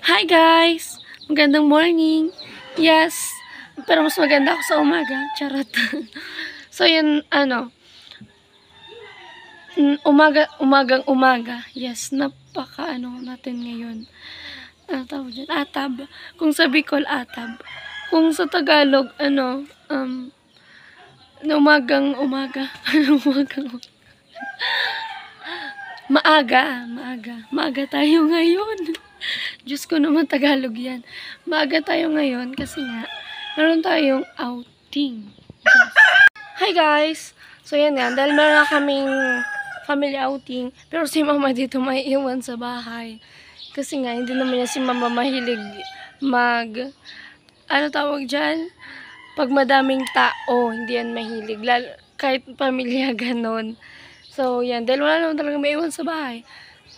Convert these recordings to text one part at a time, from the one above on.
Hi guys! Magandang morning. Yes, pero mas maganda ako sa umaga. Charot. So yun, umagang-umaga. Yes, napaka natin ngayon. Ano tawag dyan? Atab. Kung sa Bicol, atab. Kung sa Tagalog, umagang-umaga. Maaga tayo ngayon. Diyos ko naman, Tagalog yan. Maaga tayo ngayon kasi nga, meron tayong outing. Yes. Hi guys! So yan nga, dahil meron na kaming family outing, pero si mama dito may iwan sa bahay. Kasi nga, hindi naman yan si mama mahilig ano tawag dyan? Pag madaming tao, hindi yan mahilig. Kahit pamilya, ganon. So, yan. Dahil wala naman talaga may iwan sa bahay.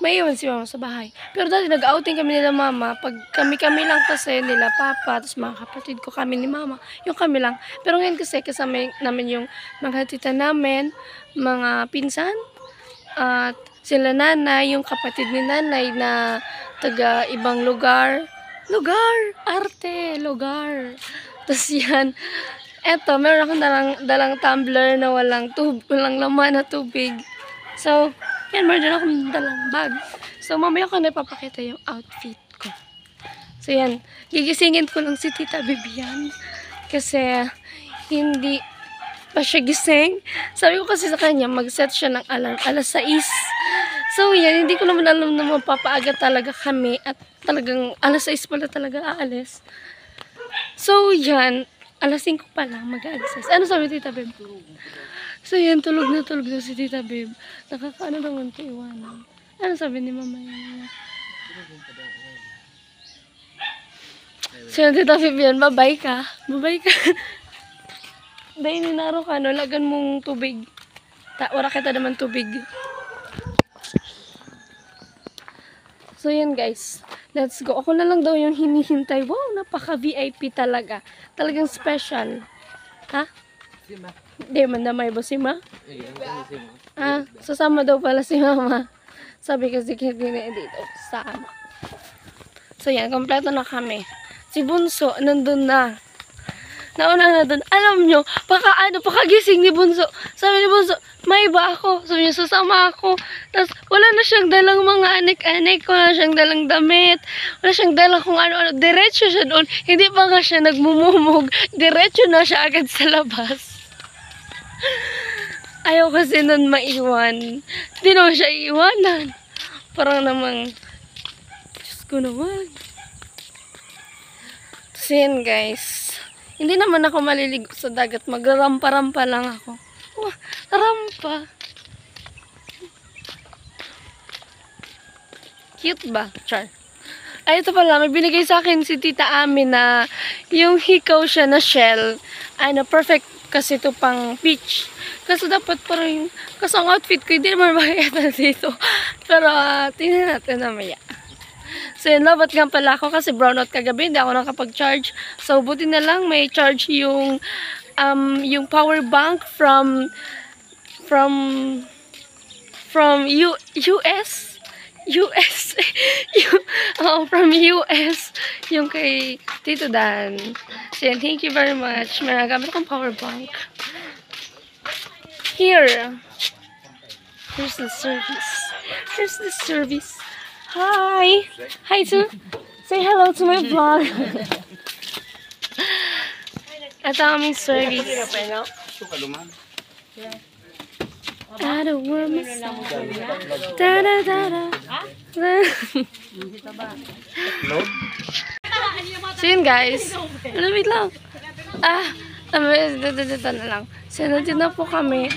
May iwan si mama sa bahay. Pero dati nag-outing kami nila mama. Pag kami lang kasi nila papa, tapos mga kapatid ko kami ni mama. Yung kami lang. Pero ngayon kasi kasama namin yung mga tita namin, mga pinsan, at sila nanay, yung kapatid ni nanay na taga ibang lugar. Lugar. Tapos yan. Eto, meron akong dalang tumbler na walang laman na tubig. So, yan, meron din akong dalang bag. So, mamaya ko na ipapakita yung outfit ko. So, yan. Gigisingin ko lang si Tita Bibian. Kasi, hindi pa siya gising. Sabi ko kasi sa kanya, mag-set siya ng alarm, alas 6. So, yan. Hindi ko naman alam na mapapaaga talaga kami. At talagang alas 6 pala talaga aalis. So, yan. Alas 5 pa lang, mag-access. Ano sabi Tita Beb? So yan, tulog na si Tita Beb. Nakakaano naman ito iwanan. Ano sabi ni Mama yan? So yan, Tita Beb yan, babay ka. Dahil ninaro ka, no? Lagan mong tubig. Wala kita naman tubig. So yan guys, let's go. Ako na lang daw yung hinihintay. Wow, napaka-VIP talaga. Talagang special. Ha? Sima. Hindi, mandamay ba si Ma? Ah, sasama daw pala si Mama. Sabi kasi hindi na dito sama. So yan, kompleto na kami. Si Bunso, nandun na. Nauna na dun. Alam nyo, pakagising ni Bunso. Sabi ni Bunso, may iba ako. Sabi niya, sasama ako. Tapos, wala na siyang dalang mga anik-anik. Wala na siyang dalang damit. Wala siyang dalang kung ano-ano. Diretso siya doon. Hindi pa nga siya nagmumumog. Diretso na siya agad sa labas. Ayaw kasi nun maiwan. Hindi naman siya iiwanan. Parang namang, Diyos ko naman. Tapos yan, guys. Hindi naman ako maliligo sa dagat. Magrampa-rampa lang ako. Oh, rampa. Cute ba? Char. Ay, ito pala. May binigay sa akin si Tita Ami na yung hikaw siya na shell. Perfect kasi ito pang beach. Kasi dapat parang, kasi ang outfit ko, hindi naman makikita dito. Pero, tingnan natin namaya. So yun, lobat nga pala ako kasi brownout kagabi, hindi ako nakapag-charge. So buti na lang may charge yung power bank from US from US yung kay Tito Dan. So yun, thank you very much. May nagamit akong power bank. Here's the service. Hi! Say hello to my vlog. Ito ang aming service. I don't want myself. Da-da-da-da. So yun guys. Wait lang. Dito na lang. So nandito na po kami.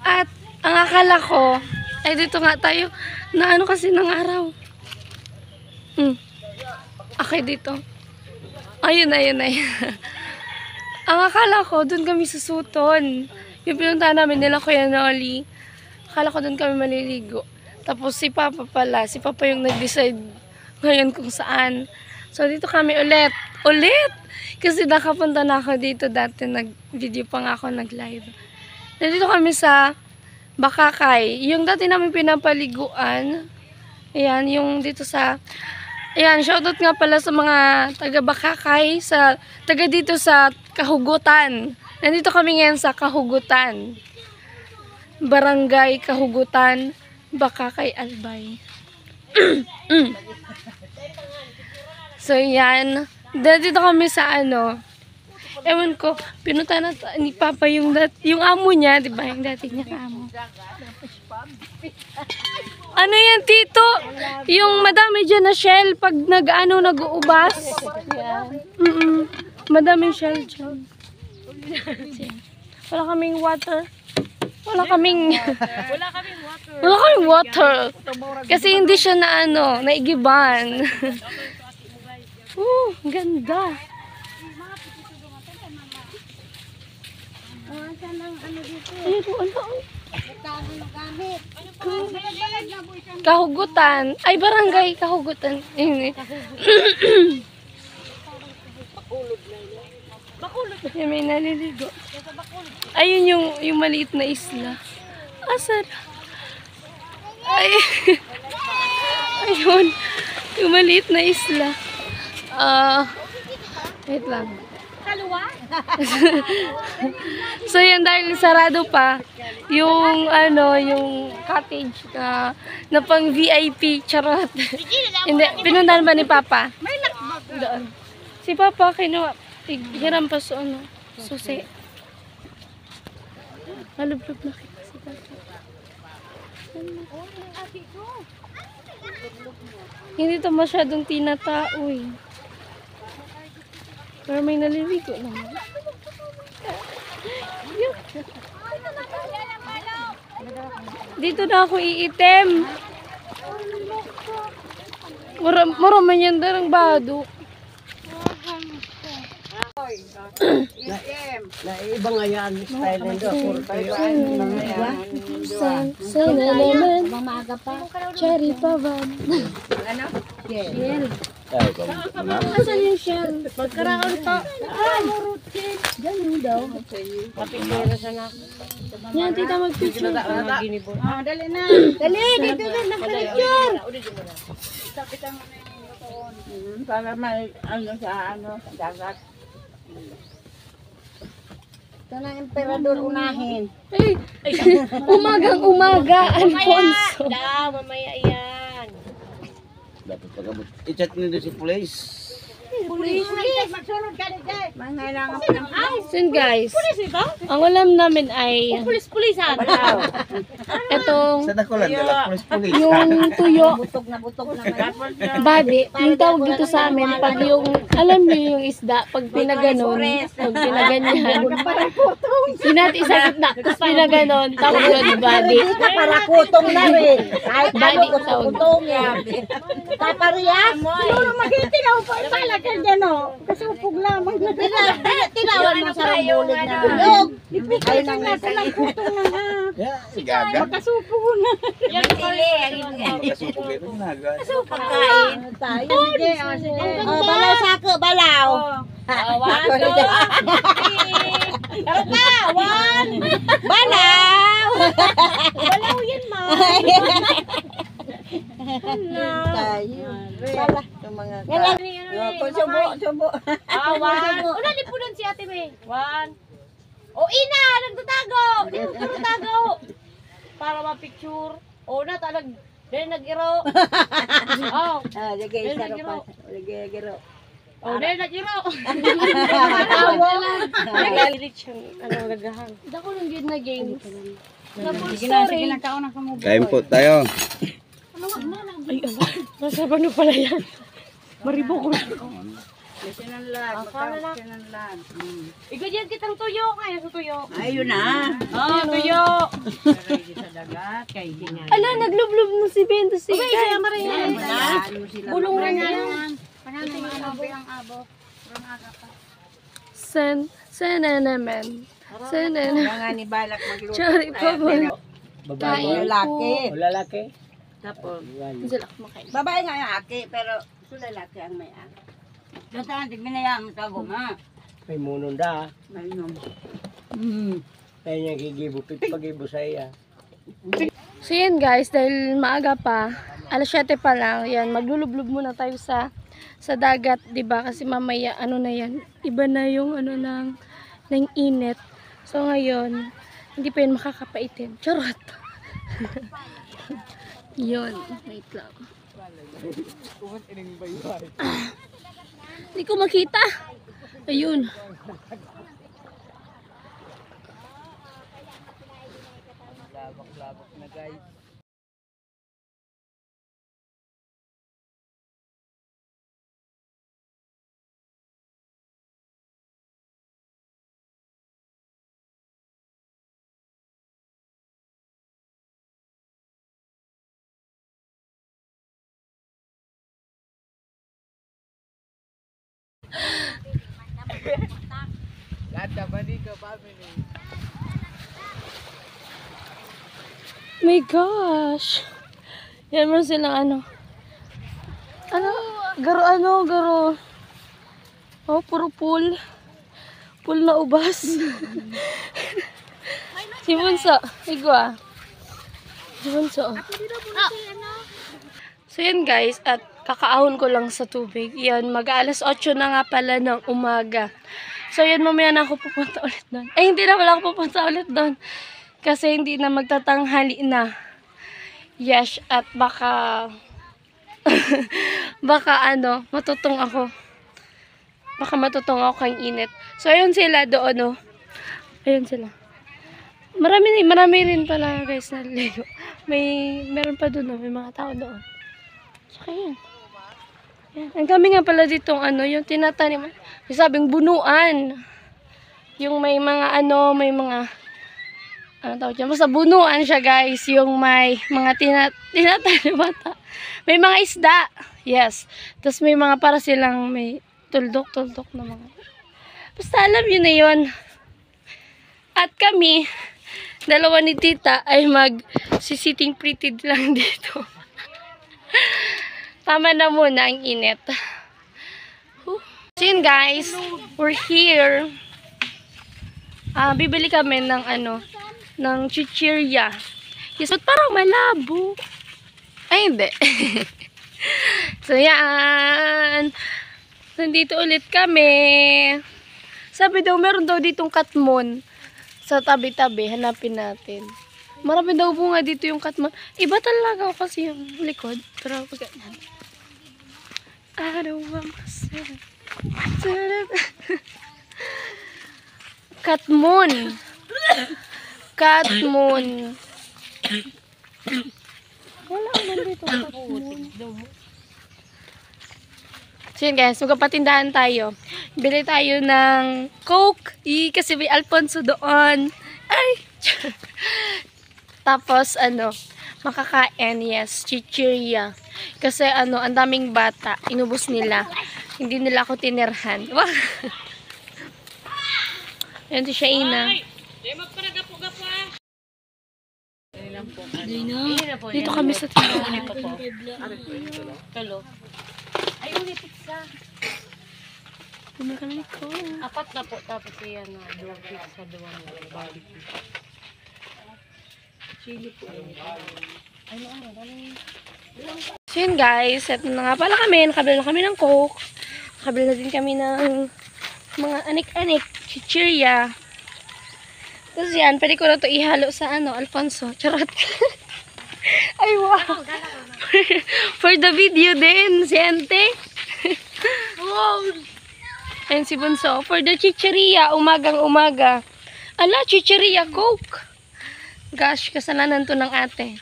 At ang akala ko, ay dito nga tayo. Na ano kasi ng araw. Okay, dito. Ayun. Ang akala ko, dun kami susuton. Yung pinuntahan namin nila Kuya Noli. Akala ko dun kami maliligo. Tapos si Papa pala. Si Papa yung nag-decide ngayon kung saan. So, dito kami ulit. Kasi nakapunta na ako dito dati. Nag-video pa nga ako, nag-live. Nandito kami sa Bakakay. Yung dati namin pinapaliguan. Ayan, yung dito sa Ayan, shoutout nga pala sa mga taga Bakakay, taga dito sa Kahugutan. Nandito kami ngayon sa Kahugutan. Barangay Kahugutan, Bakakay, Albay. So, yan. Dito kami sa ewan ko, pinunta na ni Papa yung amo niya, di ba? Yung dati niya amo. Ano yan, Tito? Yung madami dyan na shell pag nag-uubas. Madaming shell dyan. Wala kaming water. Wala kaming water. Kasi hindi siya naigiban. Ganda. Kahugutan. Ay, barangay Kahugutan. May naliligo. Ayun yung maliit na isla. Asar. Ay. Ayun. Yung maliit na isla. Wait lang. So yan, dahil sarado pa yung yung cottage na pang VIP, charot. Hindi, pinuntahan ba ni Papa? Doon. Si Papa kinuha, hiram pa sa susi. Malublog na kita si Papa. Hindi to masyadong tinatao eh. Pero may naliligo naman. Dito na ako iitim. Mura man yan darang bado. Iba nga yan, style nito. Sana naman. Cherry pavan. Shell. Asan yung shell? Pagkaraon pa. Diyan daw. Kapitera siya na. Yan, tita mag-picture. Dali na. Dali, dito na. Nag-picture. Para may sa dagat. Ito na emperador unahin. Ay, umagang umaga, Alfonso. Mamaya yan. Dapat pagabot. I-chat nyo doon si police. Pulis. Magsunod ka dito. Mangailangan pa ng So guys, ang ulam namin ay Pulis-pulisan. itong Sa Dakulan, dala police. yung tuyo, butog na may. body. Yung tawag dito sa amin, pag yung, alam niyo yung isda, pag pinaganon, pag pinaganyan, isakit na, tapos pinaganon, tawag yun, body. Para kutong na rin. Kahit Bali, ano, tawag. kutong yan. Papariyas? Ano, magtinaw pa talaga dyan, o. Kasi upog lamang. Tinawan mo sa rambulig na. Ayun ang nasa ng kutong na ha. Si Gaga. Makasupo na. Yan pili. Kasupog kayo rin naga. Pagkain. Tayo. Sige. Balaw sako, balaw. One, two, three. Taro ka. One. Balaw! Balaw yan, ma. Tayo. Bala. Ngayon. Subo. One. Una, lipunan si Ate May. One. O, ina! Nagtatago! Nagtatago! Para ma-picture. O, na, dahil nag-iro. Oh. Sige, isa ro pa. Sige, giro. O, dahil nag-iro. Nag-edit siyang, nagahan. Dako nung good na games. Na full story. Kain po tayo. Ay, nasa ba na pala yan? Maribo ko. Sinanlan. Sinanlan. Ikaw dyan kitang tuyo. Kaya sa tuyo. Ayun na. Oh, tuyo. Sa dagat, kay hingan. Ala, naglublob na si Bento si Okay, kaya maringan. Bulong na niya. Senanaman. Nga ni balak magluto. Sorry pa ba? Babae. Lalaki. Lalaki? Tapos. Sila kumakain. Babae nga yung aki, pero so lalaki ang may aki. Dataan, tigminayaan mo tabo nga. May munong da. Mainom. Kaya niya gigibo, pag-ibo sa iya. So yan guys, dahil maaga pa, alas 7 pa lang. Yan, maglulublob muna tayo sa dagat, 'di ba? Kasi mamaya ano na 'yan, iba na yung ano ng init. So ngayon, hindi pa yun makakapaitin. Charot. Yun, wait lang. Hindi ko makita. Ayun. Labak-labak na guys. Lata ba di ka family? My gosh. Yan mo silang ano. Garo. Oh, puro pool. Pool na ubas. Si Bunso. Igwa. Si Bunso. So yan guys, at kakaahon ko lang sa tubig. Yan, mag-alas 8 na nga pala ng umaga. So yan, mamaya na ako pupunta ulit doon. Ay, hindi na wala ako pupunta ulit doon. Kasi hindi na magtatanghali na. Yes, at baka matutong ako. Baka matutong ako kang init. So ayun sila doon, oh. Ayun sila. Marami rin pala guys na ligo. Meron pa doon, oh. May mga tao doon. Tsaka yan. Yan. Ang kami nga pala ditong yung tinatanim. May sabing bunuan. Yung may mga may mga tawag dyan? Basta bunuan siya guys. Yung may mga tinatanim bata. May mga isda. Yes. Tapos may mga para silang may tuldok na mga. Basta alam yun na yun. At kami, dalawa ni tita ay mag-sitting pretty lang dito. Tama na muna ang init. So yun guys, we're here. Bibili kami ng ng chichirya. Yes, but parang malabo. Ay, hindi. So yan. Nandito ulit kami. Sabi daw, meron daw ditong katmon sa tabi-tabi. Hanapin natin. Marami daw bunga dito yung katmon. Iba talaga kasi yung likod. Pero pag katmon. Katmon. Wala naman dito katmon. So yun guys, magpapatindahan tayo. Bili tayo ng Coke. Kasi may Alfonso doon. Ay! Tapos makakain, yes, chichirya. Kasi ang daming bata, inubos nila. Hindi nila ako tinirhan. Yan si Shaina. Dito kami sa tindahan. Ay, ulit pizza. Bumili ko. 4 na po, tapos yan na. 2 pizza, 2 barbecue. Chili po. So yun guys, eto na nga pala kami. Nakabili na kami ng Coke. Nakabili na din kami ng mga anik-anik, chichirya. Tapos yan, pwede ko na ito ihalo sa Alfonso. Charot. Ay wow. For the video din, siyente. Wow. Ayan si Bunso. For the chichirya, umagang-umaga. Ala, chichirya Coke. Gosh, kasalanan to ng ate.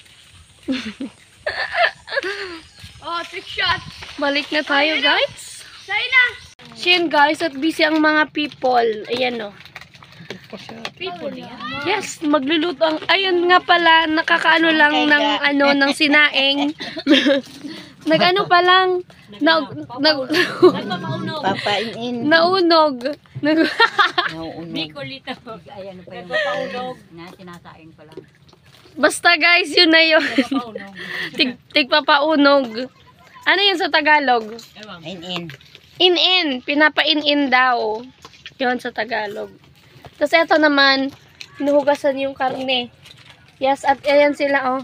Oh, trick shot. Balik na tayo, guys. Shaina! So yun, guys, at busy ang mga people. Ayan, oh. People yan. Yes, magluluto ang... Ayun nga pala, nakakaano lang ng sinaing. Nag-ano pa lang. Nagpapaunog. Papainin. Naunog. Bicolito. Ayan pa yung nagpapaunog. Sinasaing ko lang. Basta guys, yun na yun. Nagpapaunog. Tigpapaunog. Ano yun sa Tagalog? In. In-in. Pinapa-in-in daw. Yun sa Tagalog. Tapos eto naman, hinuhugasan yung karne. Yes, at ayan sila, oh.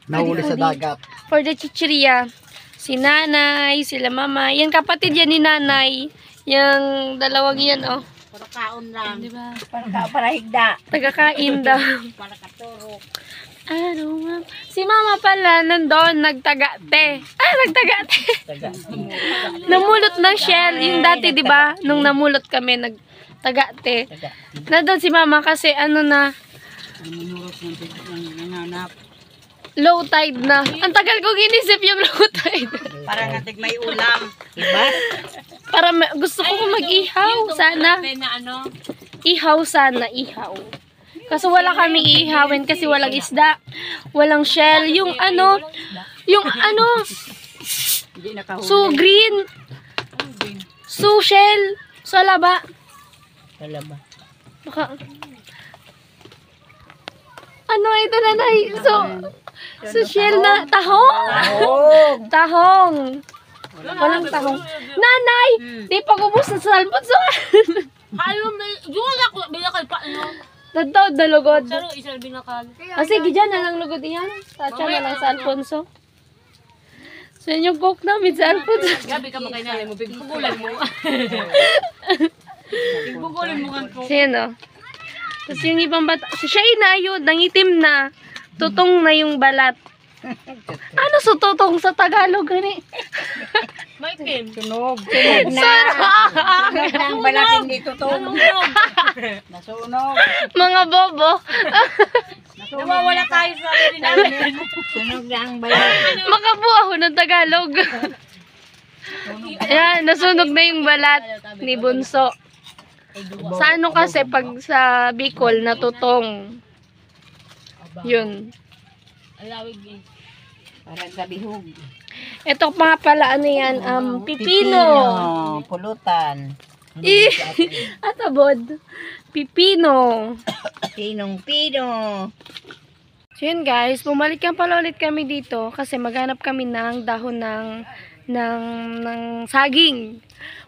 Nahuli sa dagat. for the chichirya. Si nanay, sila mama. Yan kapatid yan ni nanay. Yung dalawang yan, oh. Para kaon lang. Diba? Para higda. Tagakain daw. Para katuro. Ano nga? Si mama pala nandun, nagtagate. Nagtagate. Namulot ng shell. Yung dati, di ba? Nung namulot kami, nagtagate. Nandun si mama kasi ano na, low tide na. Ang tagal kong inisip yung low tide. Para natig may ulam. Diba? Para gusto ko mag-ihaw. Sana. Ihaw sana, ihaw. Kaso wala kami ihawin kasi walang isda. Walang shell. Yung ano, so green. So shell. So laba. Talaba. Baka, ano ito nanay? So shell na tahong. Tahong. Walang tahong. Nanay, di pa gubos sa salpot sa Yun ako, binakal pa, ano? Nagtaod na lugod. Pero isang binakal. Sige, dyan na lang lugod yan. Tatsa na lang sa Alfonso. So, yun yung coke namin sa Alfonso. Gabi ka makainalay mo, pagpugulan mo. Pagpugulan mo kan ko. So, yun o. Tapos yung ibang bata, siya na yun, nangitim na. Tutong na yung balat. Ano sa tutong sa Tagalog, gani? May Kim. Tunog na. Ang balating dito to. Nasunog. Mga bobo. Nawawala tayo sa akin namin. Tunog na ang balat. Makabuo ako ng Tagalog. Ayan, nasunog na yung balat ni Bunso. Sa ano kasi, pag sa Bicol, natutong. Yun. Alawig eh. Para sa bihog. Ito pa pala, ano yan, pipino. Pulutan. Atabod. Pipino. Pinong-pino. So yun guys, bumalik pala ulit kami dito kasi maghanap kami ng dahon ng saging.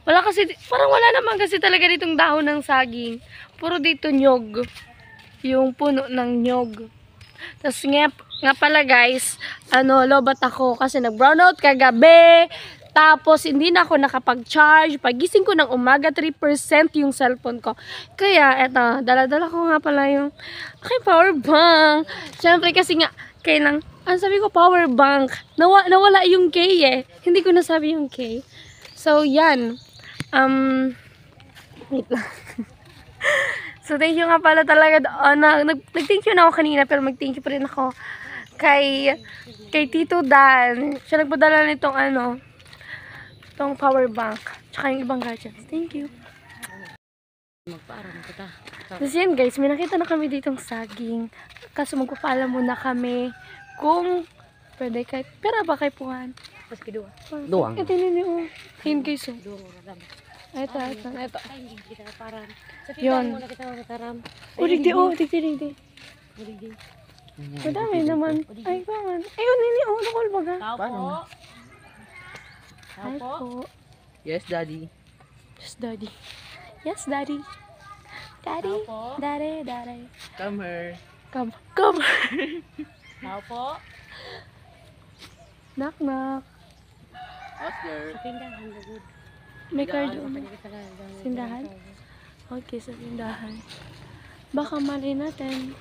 Wala kasi, parang wala naman kasi talaga ditong dahon ng saging. Puro dito nyog. Yung puno ng nyog. Tapos nga pala guys, lobat ako kasi nag-brownout kagabi. Tapos hindi na ako nakapag-charge. Pagising ko ng umaga, 3% yung cellphone ko. Kaya eto, dala-dala ko nga pala yung aking power bank. Siyempre kasi nga, kailang, sabi ko power bank. Nawala yung K eh. Hindi ko nasabi yung K. So yan. Wait lang. So, thank you nga pala talaga. Nag-thank you na ako kanina, pero mag-thank you pa rin ako kay Tito Dan. Siya nagpadala nitong itong power bank. Tsaka yung ibang gadgets. Thank you. Tapos yan guys, may nakita na kami ditong saging. Kaso magpapaalam muna kami kung pwede kahit, pera ba kay Puhan? Pas kedua. Duwang. Ito nini Hin guys oh. Ito. Kita paran. Yun. Muna kita mataram. Digdi. Madami naman. Ay, pangan. Ayun, nini nakul baga. Tao po. Ay po. Yes, Daddy. Yes, Daddy. Yes, Daddy. Daddy. Opo. Daddy. Come here. Come. Tao po. Knock. Oscar. Sa tindahan, lagod. May card doon. Kita lang. Sindahan? Okay, sa tindahan. Baka malay natin.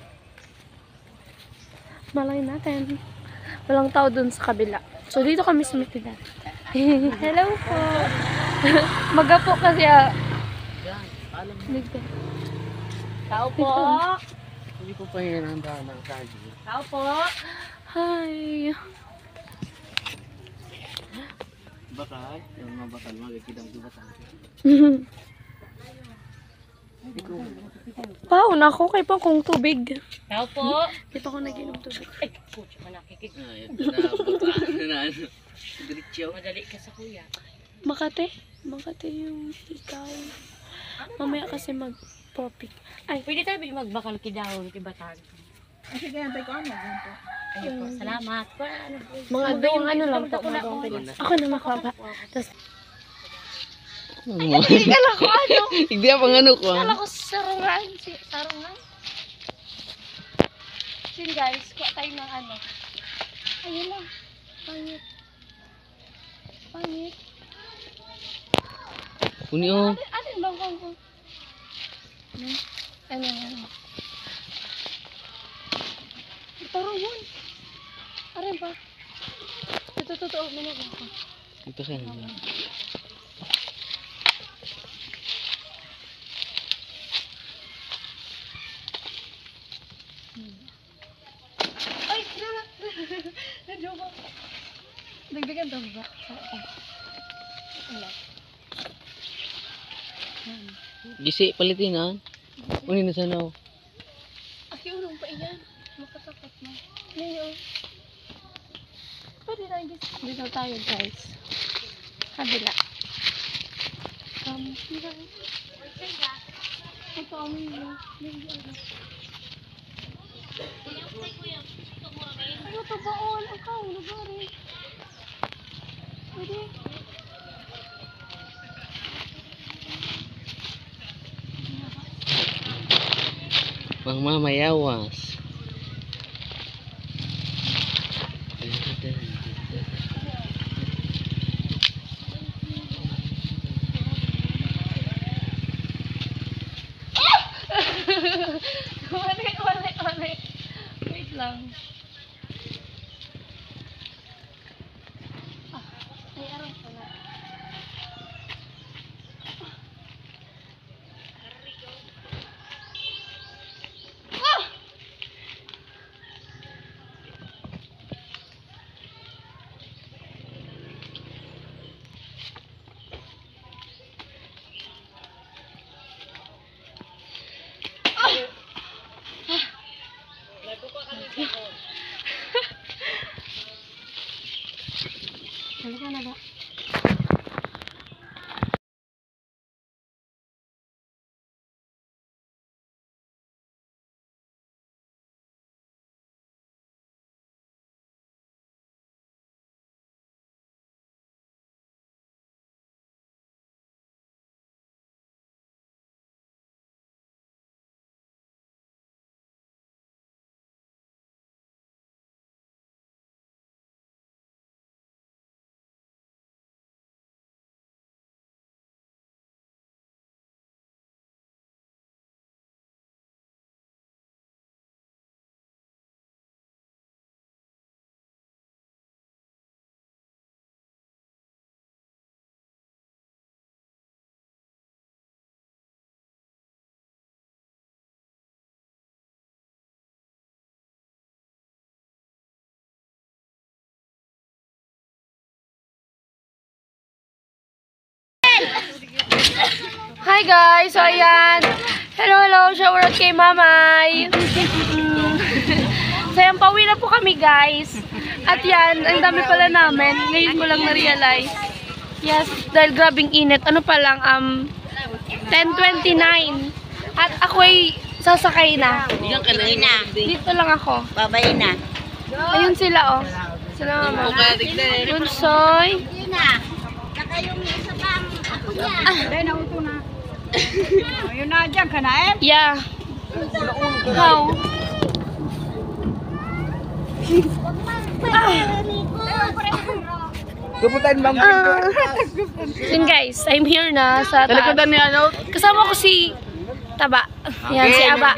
Walang tao dun sa kabila. So, dito kami sa Mitidan. Hello po. Maga po kasi Dito. Tao po. Hindi ko pa yung ng kagi. Tao po. Hi. Bakal? Yung mga bakal, magkikitang sa bakal. Paon ako kay pa kong tubig. Tao po. Di pa ako nag-inom tubig. Ay, pucha ka nakikit. Ito na, bakal na Diretso. Madali ka sa kuya. Makate yung ikaw. Mamaya kasi mag-topic. Ay, Pwede tayo magbakal kidahon kay Batag. Sige, antay ko ano. Ayun po, salamat. mga doong lang po. Ako na makaba. Tapos, kala ko Hindi pa nga ko. Kala ko sarungan. Sarungan. Yun guys, kuha tayo ng Ayun lang. Pangit. Pangit. Uni oh. Alin bang kung? Ano? Tarungan. Arin pa. Totoo, minag ako. Ito siya. Ay, nadyo ba? Dagdagan daw ba? Wala. Gisi palitin ha. Uni na sana oh. Aki urong pa iyan. Makatakot mo. Ngayon. Pwede tayo guys. Dito tayo guys. Kabila. Kabila. Ito ang mga. Ano ito ba all? Ikaw, lugarin. Pwede. Mang mamayawas. Wala. Wait lang. Ay, arang pala. Talaga na ba? Hi guys! So ayan. Hello! Shower out kay Mamay. So ayan, pauwi na po kami guys. At yan, ang dami pala namin. Ngayon ko lang na-realize. Yes, dahil grabing init. Ano pa lang, 10:29. At ako'y sasakay na. Dito lang ako. Babay na. Ayun sila oh. Sila mama. Bunsoy. Yun na. Saka yung isa pang ako niya. Dahil nauto na. Yun na dyan ka na eh. Yeah. How? Guputan bang Yun guys, I'm here na sa taas. ni ano? Kasama ko si Taba. Yan, si Aba.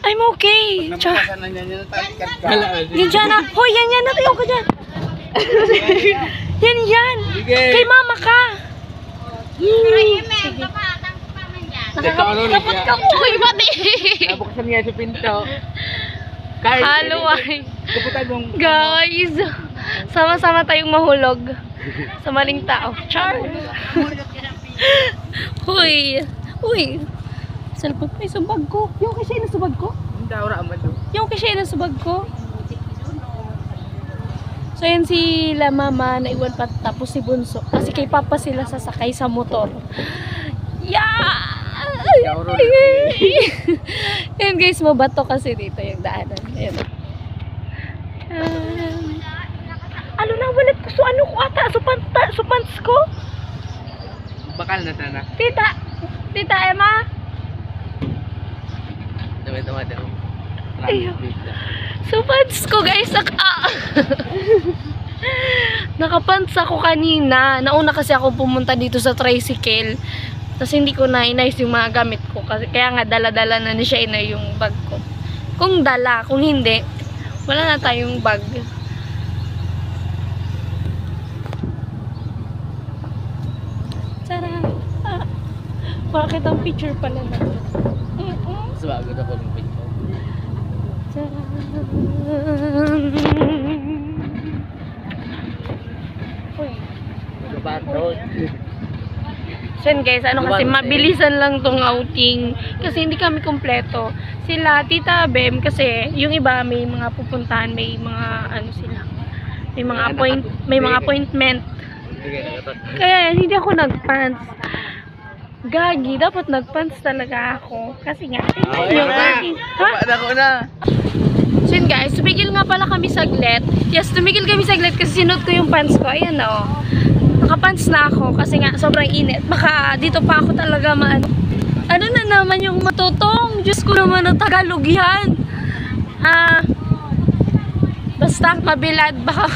I'm okay. Cha. Yan dyan na. Hoy, yan. Natayo ka dyan. Yan. Kay mama ka. Kapot ka po. Hoy, mati. Nabuksan niya sa pinto. Halo ay. Guputan mong Guys, sama-sama tayong mahulog sa maling tao. Char. Huy. Cellphone ko, isubag ko. Yung kasi nasubag ko. daura man do. Yung kasi nasubag ko. So yan sila mama na iwan pa tapos si Bunso. Kasi kay Papa sila sasakay sa motor. Yeah! Yan guys, mabato kasi dito yung daanan. Ayan. Ano na, walat ko. So ano ko ata? Supants ko? Bakal na sana. Tita Emma? Tama daw. So, pants ko guys, nakapants ako kanina. Nauna kasi ako pumunta dito sa tricycle. Tapos hindi ko na inayos yung mga gamit ko. Kaya nga dala-dala na siya yung bag ko. Kung dala, kung hindi, wala na tayong bag. Tara! Bakit ang picture pala na? Sabagod ako ng picture. Uy. Gabaton. So yun guys, kasi mabilisan lang tong outing. Kasi hindi kami kompleto. Sila, Tita Bem, kasi yung iba may mga pupuntahan, may mga sila. May mga appointment. Kaya hindi ako nagpants. Gagi, dapat nagpants talaga ako. Kasi nga, tingnan nyo. Ha? Ako na. So yun guys, tumigil nga pala kami saglit. Yes, tumigil kami saglit kasi sinuot ko yung pants ko. Ayan o. Nakapants na ako kasi nga sobrang init. Baka dito pa ako talaga ano na naman yung matutong? Diyos ko naman ang Tagalog yan. Basta mabilad. Baka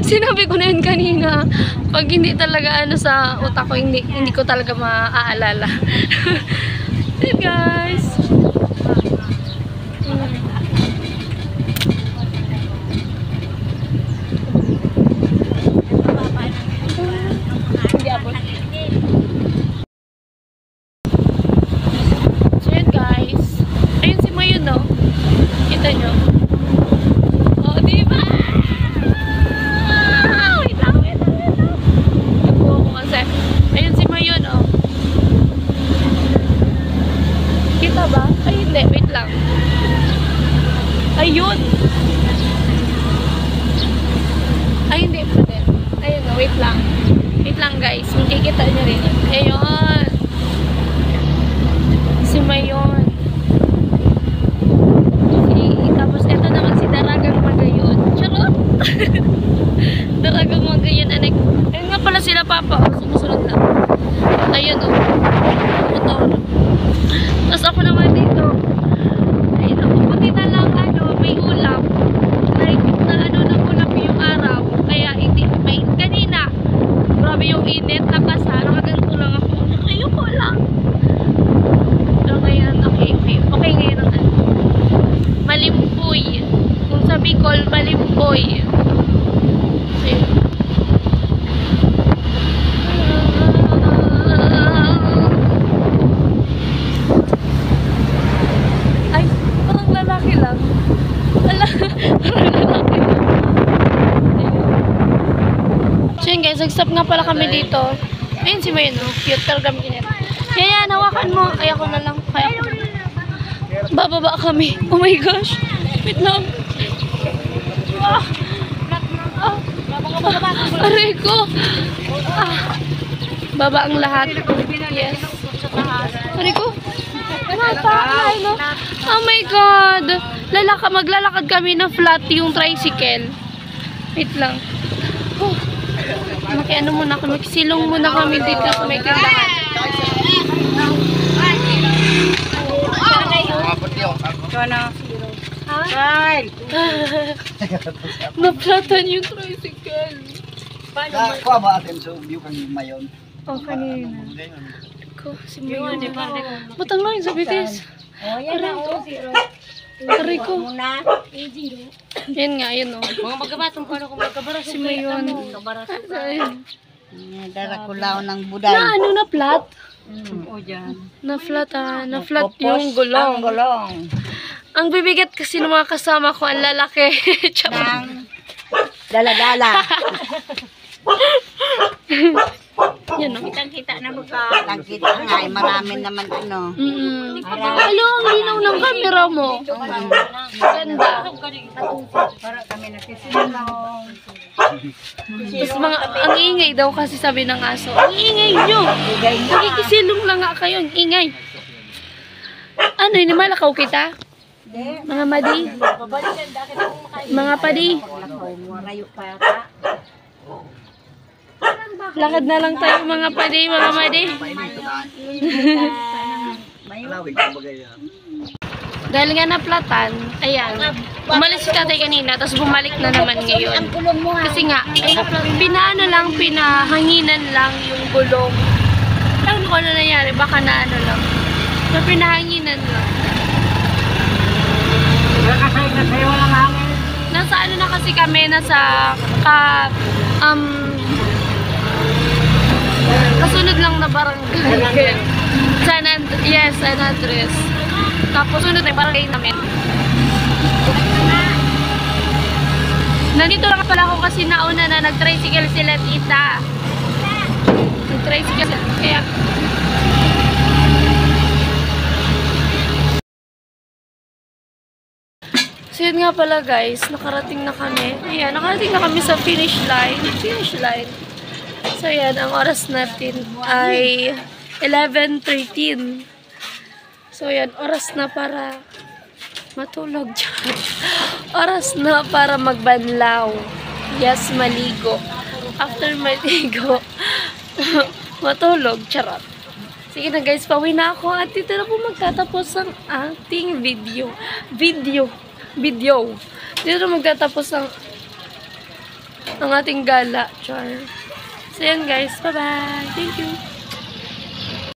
sinabi ko na yun kanina. Pag hindi talaga sa utak ko, hindi ko talaga maaalala. Hey guys. So yun guys. Ayun si Mayon no. Kita nyo. Oh, diba? Wait lang. Nagbuo ko kasi. Ayun si Mayon oh. Kita ba? Ay hindi. Wait lang. Ayun. Ay hindi pa din. Ayun oh. Wait lang. Wait lang guys. Makikita nyo rin. Ayun. Si Mayon. Tapos eto naman si Daragang Magayon. Charot! Daragang Magayon. Ayun nga pala sila papa. Oh, sumusunod lang. Ayun oh. Motor. Tapos ako naman dito. Ayun oh. Buti na lang may ulap. Like nagulap yung araw. Kaya hindi. May kanina. Grabe yung init. Nakasa. Nakaganto lang ako. Ayoko lang. So ngayon, okay ngayon ang Malimpoy. Kung sa Bicol, Malimpoy. Ayun. Ay, parang lalaki lang. Parang lalaki lang. So yun guys, nag-stop nga pala kami dito. Ayun si Mayon, cute talaga minit. Kaya hawakan mo. Ay, ako na lang. Kaya ako na lang. Bababa kami. Oh my gosh. Wait lang. Aray ko. Baba ang lahat. Yes. Aray ko. Mata. No? Oh my God. Maglalakad kami na flat yung tricycle. Wait lang. Makiano muna kami. Silong muna kami dito sa may tindahan. Ay! Naplatan yung tricycle. Kuha ba atin sa view kang Mayon? Oh, kanina. Ko, si Mayon. Matang lang yung sa bitis. Oh, yan na oh. Aray ko. Muna. Yan nga, yun o. Mga magabatong paano kung magkabaraso. Si Mayon. Ayun. Darakulaw ng buday. Na ano na flat? O dyan. Na flat na flat yung gulong. Ang gulong. Ang bibigat kasi ng mga kasama ko, ang lalaki. Ng dala-dala. Yan o. Kitang-kita na magka. Nakita nga, marami naman ano. Alo, ang linaw ng camera mo. Ganda. Para kami nakisilong. Tapos ang ingay daw kasi sabi ng aso. Ang ingay nyo. Nakikisilong lang nga kayo. Ang ingay. Ano, inimalakaw kita? Mga madi? Mga padi? Marayo pa ata. Lakad na lang tayo mga padi, mga madi. Mayo. Dahil nga naplatan, ayan, umalis si tatay kanina, tapos bumalik na naman ngayon. Kulong mo ha. Kasi nga, pinahanginan lang yung gulong. Ano ko na nangyari, baka na ano lang. So, pinahanginan lang. Nasa ano na kasi kami, kasunod lang na barangay. San Andres. Tapos sunod na yung barangay namin. Nandito lang pala ako kasi nauna na nag-tricycle sila tita. Nag-tricycle sila. Kaya so yun nga pala guys, nakarating na kami. Ayan, nakarating na kami sa finish line. So yan, ang oras natin ay 11:13. So yan, oras na para matulog dyan. Oras na para magbanlaw. Yes, maligo. After maligo, matulog. Charot. Sige na guys, pauwi na ako. At dito na po magtatapos ang ating video. Dito na magtatapos ang ating gala. Char. So yan guys, bye-bye. Thank you.